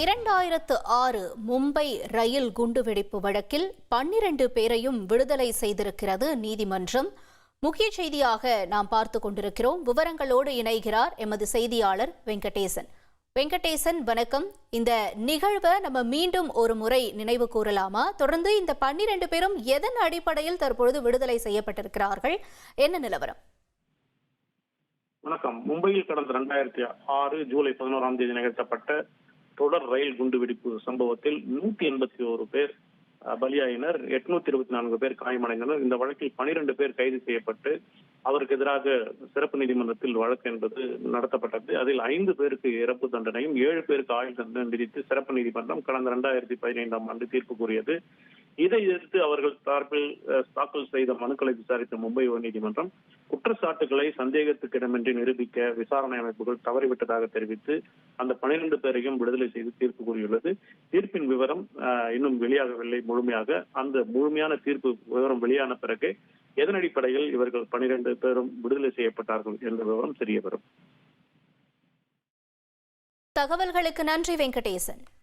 2006 மும்பை ரயில் குண்டுவெடிப்பு வழக்கில் 12 பேரையும் விடுதலை செய்திருக்கிறது நீதிமன்றம். முக்கிய செய்தியாக நாம் பார்த்துக் கொண்டிருக்கிறோம். விவரங்களோடு இணைகிறார் எமது செய்தியாளர் வெங்கடேசன். வெங்கடேசன், வணக்கம். இந்த நிகழ்வை நம்ம மீண்டும் ஒரு முறை நினைவு கூறலாமா? தொடர்ந்து இந்த 12 பேரும் எதன் அடிப்படையில் தற்பொழுது விடுதலை செய்யப்பட்டிருக்கிறார்கள்? என்ன நிலவரம்? வணக்கம். மும்பையில் கடந்த 2006 ஜூலை 11ஆம் தேதி நிகழ்த்தப்பட்ட தொடர் ரயில் குண்டுவெடிப்பு சம்பவத்தில் 181 பேர் பலியாயினர், 824 பேர் காயமடைந்தனர். இந்த வழக்கில் 12 பேர் கைது செய்யப்பட்டு அவருக்கு எதிராக சிறப்பு நீதிமன்றத்தில் வழக்கு என்பது நடத்தப்பட்டது. அதில் 5 பேருக்கு இறப்பு தண்டனையும் 7 பேருக்கு ஆயுள் தண்டனை விதித்து சிறப்பு நீதிமன்றம் கடந்த 2015ஆம் ஆண்டு தீர்ப்பு கூறியது. இதை எதிர்த்து அவர்கள் சார்பில் தாக்கல் செய்த மனுக்களை விசாரித்த மும்பை உயர்நீதிமன்றம் குற்றச்சாட்டுகளை சந்தேகத்துக்கிடமின்றி நிரூபிக்க விசாரணை அமைப்புகள் தவறிவிட்டதாக தெரிவித்து அந்த 12 பேரையும் விடுதலை செய்து தீர்ப்பு கூறியுள்ளது. தீர்ப்பின் விவரம் இன்னும் வெளியாகவில்லை முழுமையாக. அந்த முழுமையான தீர்ப்பு விவரம் வெளியான பிறகு எதன் அடிப்படையில் இவர்கள் 12 பேரும் விடுதலை செய்யப்பட்டார்கள் என்ற விவரம் தெரிய வரும். தகவல்களுக்கு நன்றி வெங்கடேசன்.